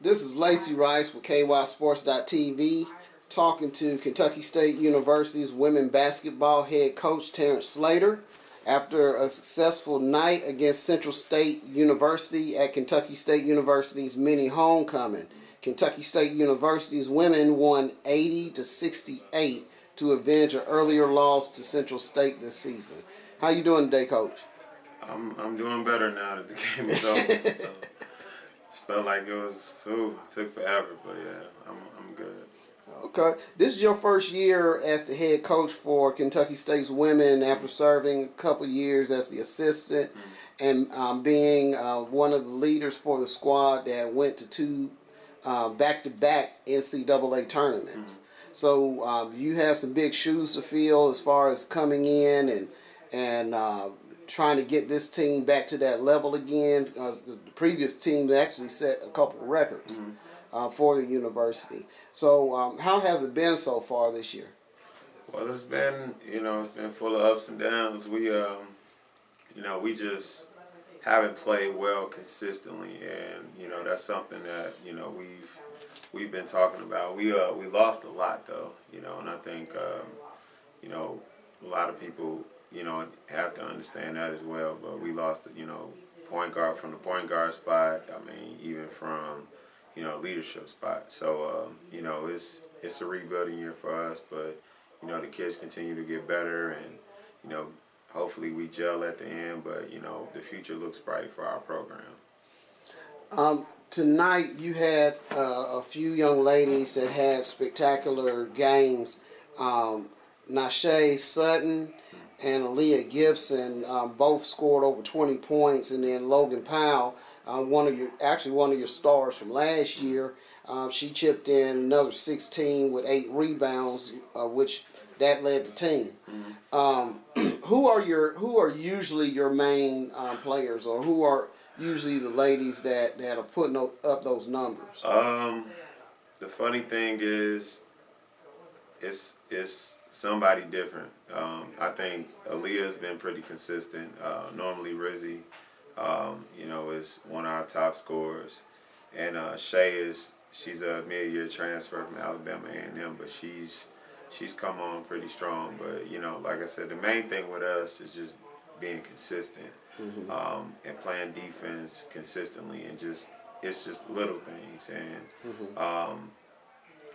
This is Lacey Rice with KYSports.tv talking to Kentucky State University's women basketball head coach Terrence Slater after a successful night against Central State University at Kentucky State University's mini homecoming. Kentucky State University's women won 80-68 to avenge an earlier loss to Central State this season. How you doing today, Coach? I'm doing better now that the game is over. So felt like it took forever, but yeah, I'm good. Okay. This is your first year as the head coach for Kentucky State's women after serving a couple years as the assistant and being one of the leaders for the squad that went to two back-to-back NCAA tournaments. So you have some big shoes to fill as far as coming in and trying to get this team back to that level again. The previous team actually set a couple of records for the university. So how has it been so far this year? Well, it's been full of ups and downs. We we just haven't played well consistently, and that's something that we've been talking about. We lost a lot though, and I think a lot of people have to understand that as well. But we lost point guard from the point guard spot. I mean, even from leadership spot. So it's a rebuilding year for us, but the kids continue to get better, and hopefully we gel at the end. But the future looks bright for our program. Tonight you had a few young ladies that had spectacular games. Nashe Sutton and Aaliyah Gibson both scored over 20 points, and then Logan Powell, one of your stars from last year, she chipped in another 16 with 8 rebounds, which that led the team. Who are usually your main players, or who are usually the ladies that are putting up those numbers? The funny thing is, it's somebody different. I think Aaliyah's been pretty consistent. Normally Rizzy, is one of our top scorers, and she's a mid-year transfer from Alabama A&M, but she's come on pretty strong. But like I said, the main thing with us is just being consistent and playing defense consistently, and it's just little things. And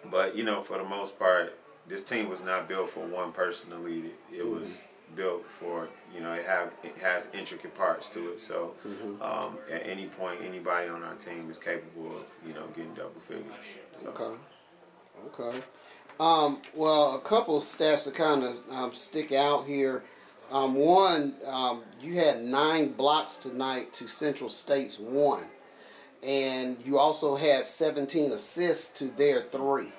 but for the most part, this team was not built for one person to lead it. It was built for it has intricate parts to it. So at any point, anybody on our team is capable of getting double figures. So. Okay. Well, a couple of stats that kind of stick out here. One, you had 9 blocks tonight to Central State's 1, and you also had 17 assists to their 3.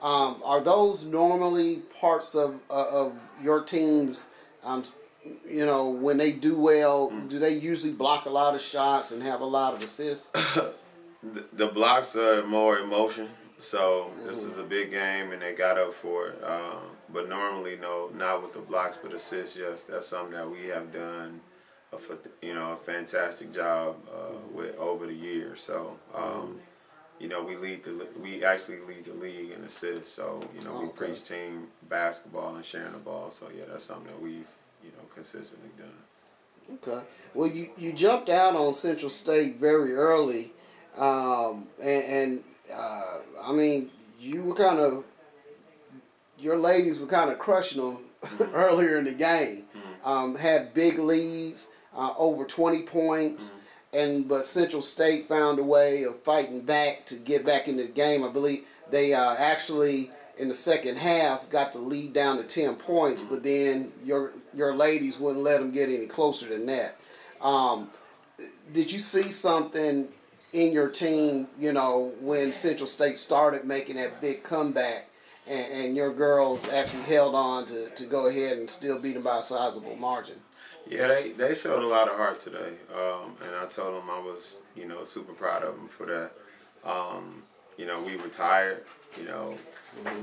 Are those normally parts of your teams? When they do well, do they usually block a lot of shots and have a lot of assists? The blocks are more emotion. So this is a big game, and they got up for it. But normally, no, not with the blocks, but assists. Yes, that's something that we have done a fantastic job with over the years. So. We actually lead the league in assists. So we preach team basketball and sharing the ball. So yeah, that's something that we've consistently done. Okay. Well, you jumped out on Central State very early, and I mean you were your ladies were kind of crushing them earlier in the game. Had big leads, over 20 points. But Central State found a way of fighting back to get back into the game. I believe they actually, in the second half, got the lead down to 10 points, but then your ladies wouldn't let them get any closer than that. Did you see something in your team, when Central State started making that big comeback, and your girls actually held on to go ahead and still beat them by a sizable margin? Yeah, they showed a lot of heart today, and I told them I was, super proud of them for that. We were tired,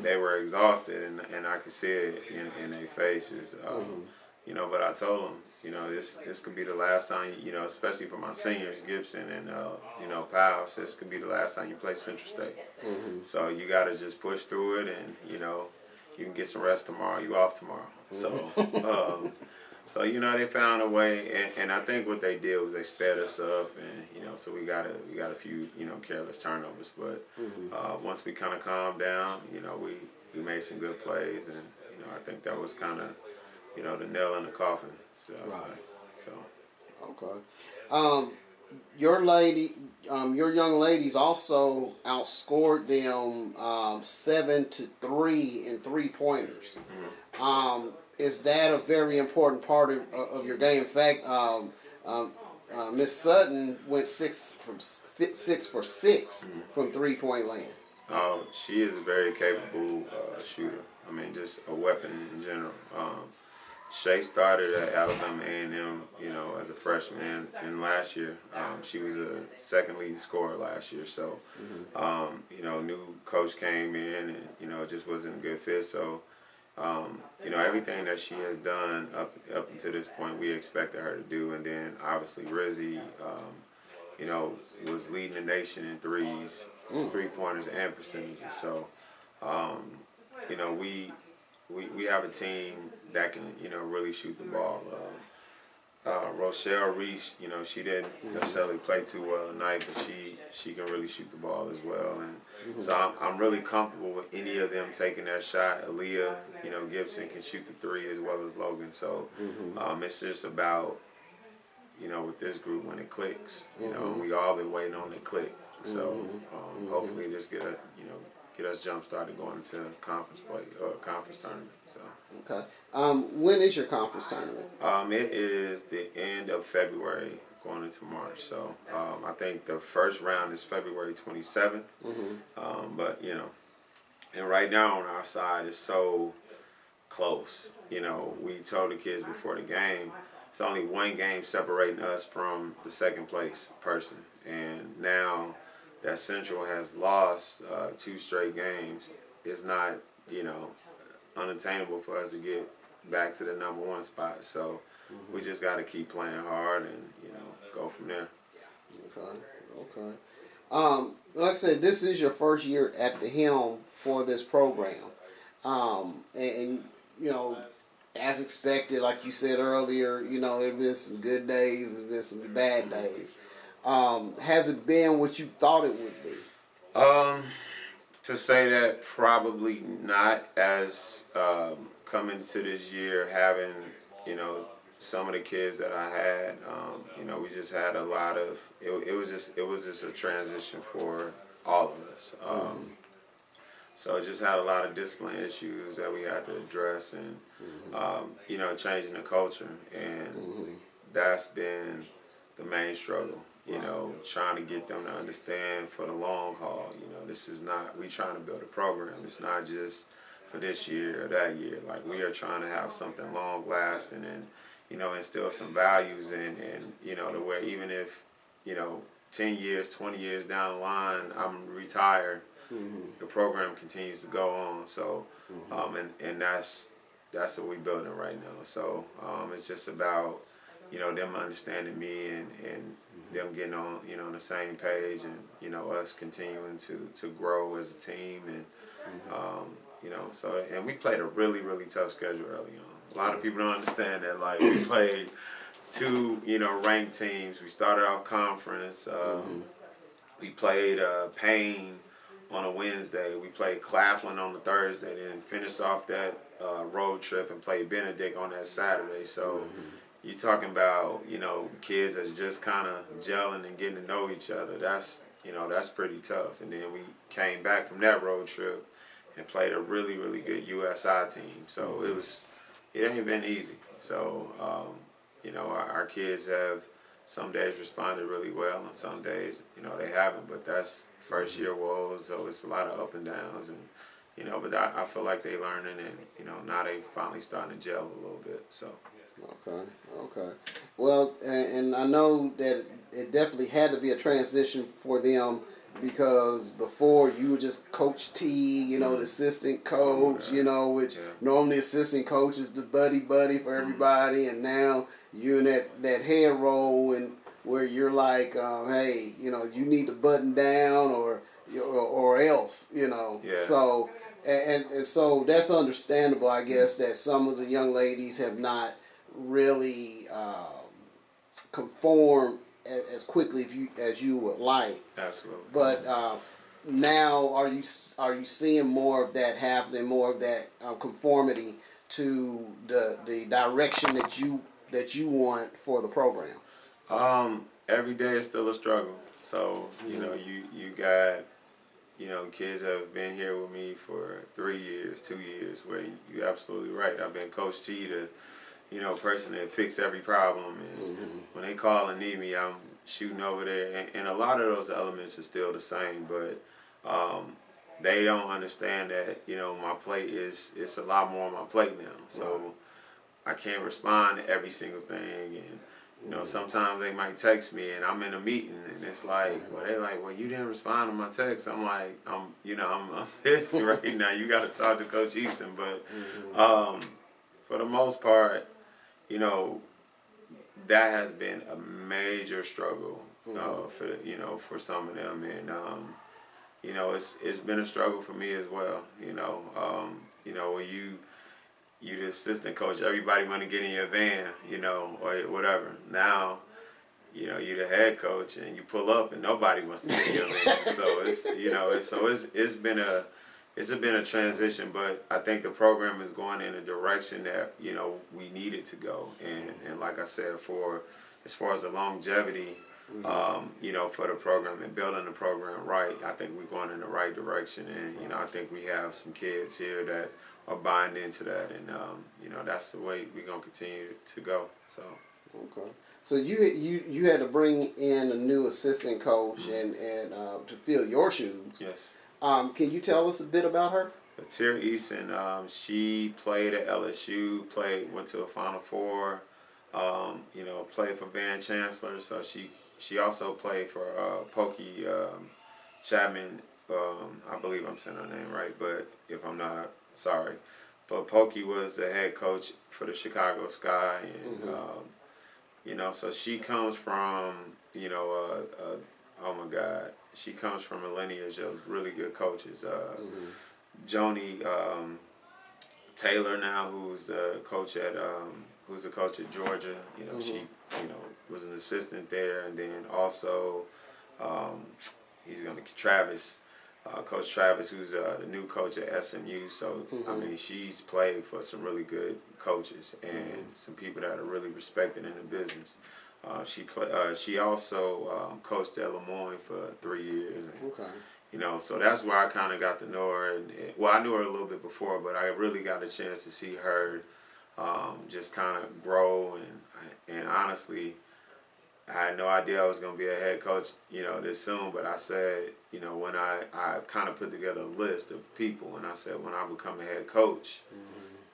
they were exhausted, and I could see it in their faces, but I told them, this could be the last time, especially for my seniors, Gibson and Powell. This could be the last time you play Central State. Mm-hmm. So you got to just push through it, and you can get some rest tomorrow. You off tomorrow. So they found a way, and I think what they did was they sped us up, and so we got a few careless turnovers, but once we kind of calmed down, we made some good plays, and I think that was kind of the nail in the coffin, should I say. So okay. Your young ladies also outscored them 7-3 in 3-pointers. Mm-hmm. Is that a very important part of your game? In fact, Miss Sutton went 6 for 6 from 3-point land. She is a very capable shooter. I mean, just a weapon in general. Shay started at Alabama A&M, as a freshman, and last year she was a second leading scorer last year. So, new coach came in, and it just wasn't a good fit. So, everything that she has done up until this point, we expected her to do, and then obviously Rizzy, was leading the nation in threes, 3-pointers, and percentages. So, we have a team that can really shoot the ball. Rochelle Reese, she didn't necessarily play too well tonight, but she can really shoot the ball as well. And so I'm really comfortable with any of them taking that shot. Aaliyah, Gibson can shoot the 3 as well as Logan. So it's just about, with this group when it clicks. We all been waiting on it to click. So hopefully just get us jump started going into conference play or conference tournament. So okay. When is your conference tournament? It is the end of February going into March. So I think the first round is February 27th. But and right now on our side it's so close. We told the kids before the game it's only one game separating us from the second place person, and now that Central has lost 2 straight games, it's not, unattainable for us to get back to the number 1 spot. So we just got to keep playing hard and, go from there. Okay. Like I said, this is your first year at the helm for this program. And as expected, like you said earlier, there have been some good days, there's been some bad days. Has it been what you thought it would be? To say that, probably not. As coming to this year, having some of the kids that I had, we just had a lot of. It was just a transition for all of us. So just had a lot of discipline issues that we had to address, and changing the culture, and that's been the main struggle. Trying to get them to understand for the long haul. This is not, we trying to build a program. It's not just for this year or that year. Like, we are trying to have something long lasting and, instill some values and to where even if, 10 years, 20 years down the line, I'm retired, the program continues to go on. So, and that's what we're building right now. So, it's just about, them understanding me and them getting on, on the same page, and us continuing to grow as a team, and so, and we played a really, really tough schedule early on. A lot of people don't understand that. Like, we played 2 ranked teams. We started off conference. We played Payne on a Wednesday. We played Claflin on the Thursday, then finished off that road trip and played Benedict on that Saturday. So. You're talking about, kids that are just kind of gelling and getting to know each other. That's pretty tough. And then we came back from that road trip and played a really, really good USI team. So it ain't been easy. So, our kids have some days responded really well, and some days, they haven't. But that's first year woes, so it's a lot of up and downs. And, but I feel like they learning, and, now they finally starting to gel a little bit. So. Okay. Well, and I know that it definitely had to be a transition for them because before you were just Coach T, you know, the assistant coach, you know, which normally assistant coach is the buddy for everybody, and now you're in that head role and where you're like, hey, you know, you need to button down or else, you know. Yeah. So and so that's understandable, I guess, that some of the young ladies have not really conformed as quickly as you would like. Absolutely. But now, are you seeing more of that happening, more of that conformity to the direction that you want for the program? Every day is still a struggle. So you know, you got, you know, kids have been here with me for 3 years, 2 years. Where you're absolutely right. I've been Coach T, the, you know, person that fix every problem, and when they call and need me, I'm shooting over there, and a lot of those elements are still the same, but they don't understand that, you know, my plate it's a lot more on my plate now, so I can't respond to every single thing, and you know, sometimes they might text me and I'm in a meeting and it's like, well, they're like, well, you didn't respond to my text. I'm like, I'm busy right now. You got to talk to Coach Easton, but for the most part, you know, that has been a major struggle for some of them, and you know, it's been a struggle for me as well. You know, when you the assistant coach, everybody want to get in your van, you know, or whatever. Now, you know, you're the head coach and you pull up and nobody wants to get in your van. So it's been a transition, but I think the program is going in a direction that, you know, we need it to go. And like I said, as far as the longevity, you know, for the program and building the program right, I think we're going in the right direction. And, you know, I think we have some kids here that are buying into that. And, you know, that's the way we're going to continue to go. So. Okay. So you had to bring in a new assistant coach and to fill your shoes. Yes. Can you tell us a bit about her? Terrence Easton, she played at LSU, went to a Final Four, you know, played for Van Chancellor. So she also played for Pokey Chapman. I believe I'm saying her name right, but if I'm not, sorry. But Pokey was the head coach for the Chicago Sky, and you know, so she comes from, you know, oh my God, she comes from a lineage of really good coaches. Joni Taylor now, who's the coach at Georgia. You know, she, you know, was an assistant there, and then also Travis. Coach Travis, who's the new coach at SMU. So, I mean, she's played for some really good coaches and some people that are really respected in the business. She also coached at Lemoyne for 3 years. And, you know, so that's where I kind of got to know her. And well, I knew her a little bit before, but I really got a chance to see her just kind of grow. And honestly, I had no idea I was going to be a head coach, you know, this soon, but I said, you know, when I kind of put together a list of people, and I said, when I become a head coach,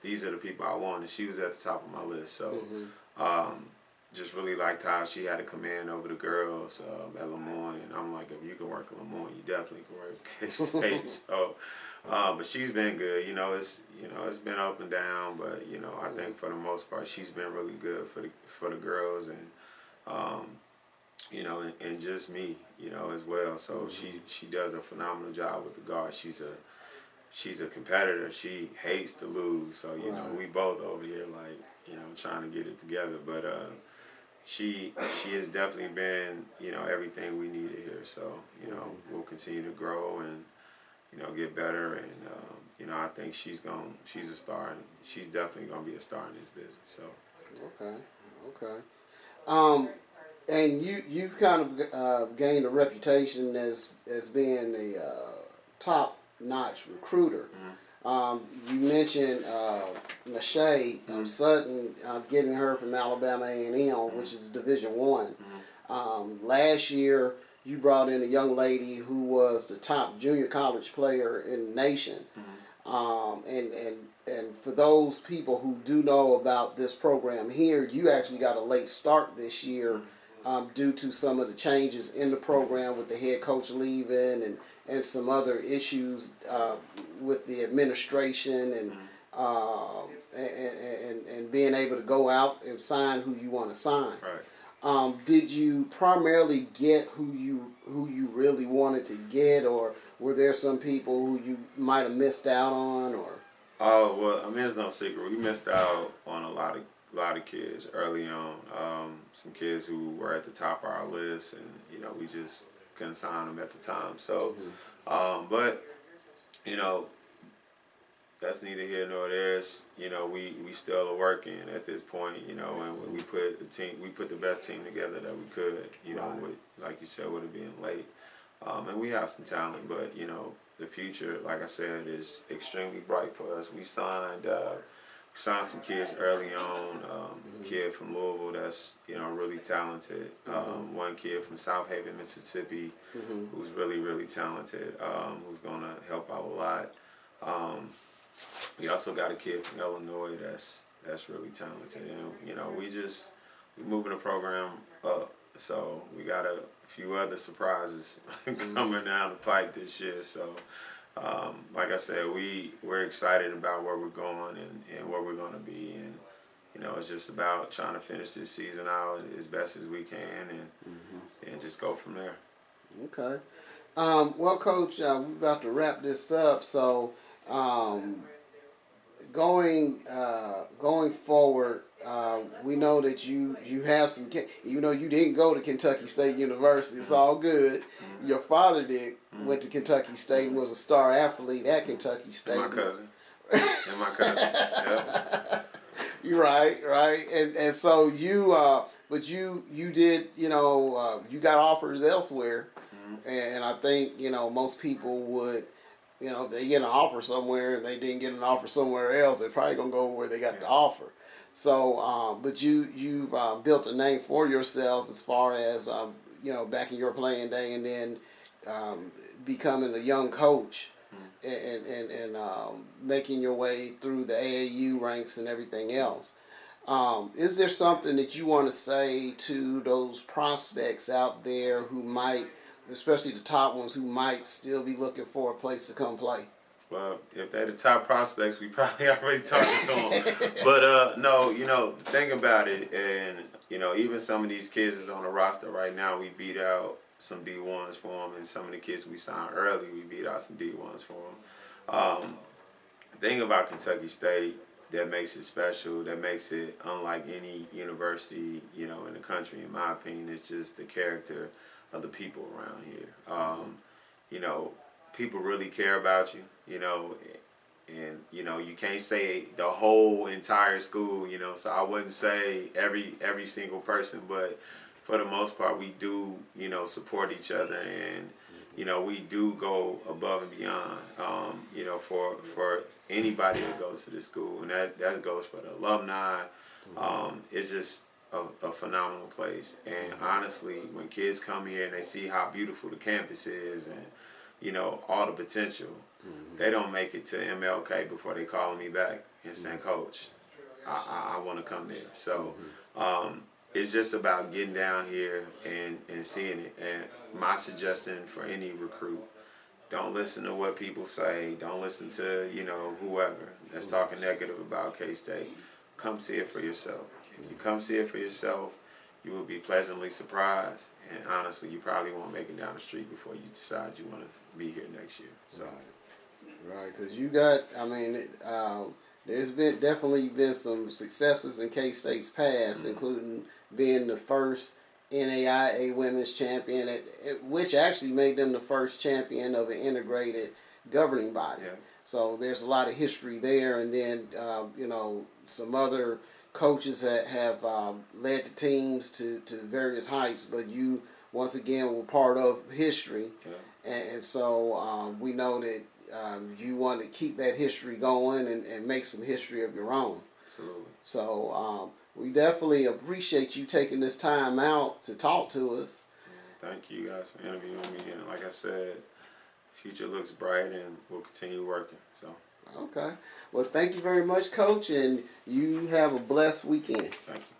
these are the people I want, and she was at the top of my list. So just really liked how she had a command over the girls at Lemoyne, and I'm like, if you can work at Lemoyne, you definitely can work at K-State. So, but she's been good. You know, it's been up and down, but, you know, I think for the most part, she's been really good for the girls, and you know, and just me, you know, as well. So she does a phenomenal job with the guards. She's a competitor. She hates to lose. So, you know, we both over here like, you know, trying to get it together. But she has definitely been, you know, everything we needed here. So, you know, we'll continue to grow and, you know, get better. And you know, I think she's a star, and she's definitely gonna be a star in this business. So. Okay. And you've kind of gained a reputation as being a top-notch recruiter. You mentioned Nashay Sutton, getting her from Alabama A&M, which is Division I. Last year, you brought in a young lady who was the top junior college player in the nation. And for those people who do know about this program here, you actually got a late start this year due to some of the changes in the program with the head coach leaving and some other issues with the administration and being able to go out and sign who you want to sign. Right. Did you primarily get who you really wanted to get, or were there some people who you might have missed out on, or? Oh well, I mean, it's no secret. We missed out on a lot of kids early on. Some kids who were at the top of our list, and we just couldn't sign them at the time. So, but that's neither here nor there. We still are working at this point. And we put the best team together that we could. Right. With, like you said, with it being late, and we have some talent, but the future, like I said, is extremely bright for us. We signed some kids early on. Kid from Louisville that's really talented. One kid from South Haven, Mississippi, who's really really talented. Who's gonna help out a lot. We also got a kid from Illinois that's really talented, and we're moving the program up. So we got a few other surprises coming down the pipe this year. So, like I said, we're excited about where we're going and where we're going to be, and it's just about trying to finish this season out as best as we can, and just go from there. Okay. Well, Coach, we're about to wrap this up. So, going forward, we know that you have some. Even though you didn't go to Kentucky State University, it's all good. Your father went to Kentucky State and was a star athlete at Kentucky State. And my cousin. Yep. You're right, and so but you did, you got offers elsewhere, and I think most people would. If they get an offer somewhere and they didn't get an offer somewhere else, they're probably gonna go where they got the offer. So, but you've built a name for yourself as far as back in your playing day, and then becoming a young coach and making your way through the AAU ranks and everything else. Is there something that you want to say to those prospects out there who might, especially the top ones, who might still be looking for a place to come play? Well, if they're the top prospects, we probably already talked to them. But no, the thing about it, and even some of these kids is on the roster right now. We beat out some D1s for them, and some of the kids we signed early, we beat out some D1s for them. The thing about Kentucky State that makes it special, that makes it unlike any university, in the country, in my opinion, is just the character of the people around here. People really care about you, and you can't say the whole entire school, so I wouldn't say every single person, but for the most part we do, support each other, and we do go above and beyond, for anybody that goes to the school, and that goes for the alumni. It's just a phenomenal place, and honestly, when kids come here and they see how beautiful the campus is, and all the potential, they don't make it to MLK before they call me back and saying, "Coach, I want to come there." So it's just about getting down here and seeing it. And my suggestion for any recruit: don't listen to what people say. Don't listen to whoever that's talking negative about K-State. Come see it for yourself. If you come see it for yourself, you will be pleasantly surprised. And honestly, you probably won't make it down the street before you decide you want to be here next year. So, right, because you got. There's definitely been some successes in K-State's past, including being the first NAIA women's champion, which actually made them the first champion of an integrated governing body. Yeah. So there's a lot of history there, and then some other coaches have led the teams to various heights, but you once again were part of history, and so we know that you want to keep that history going and make some history of your own. Absolutely. So we definitely appreciate you taking this time out to talk to us. Thank you guys for interviewing me, and like I said, future looks bright, and we'll continue working. So. Okay. Well, thank you very much, Coach, and you have a blessed weekend. Thank you.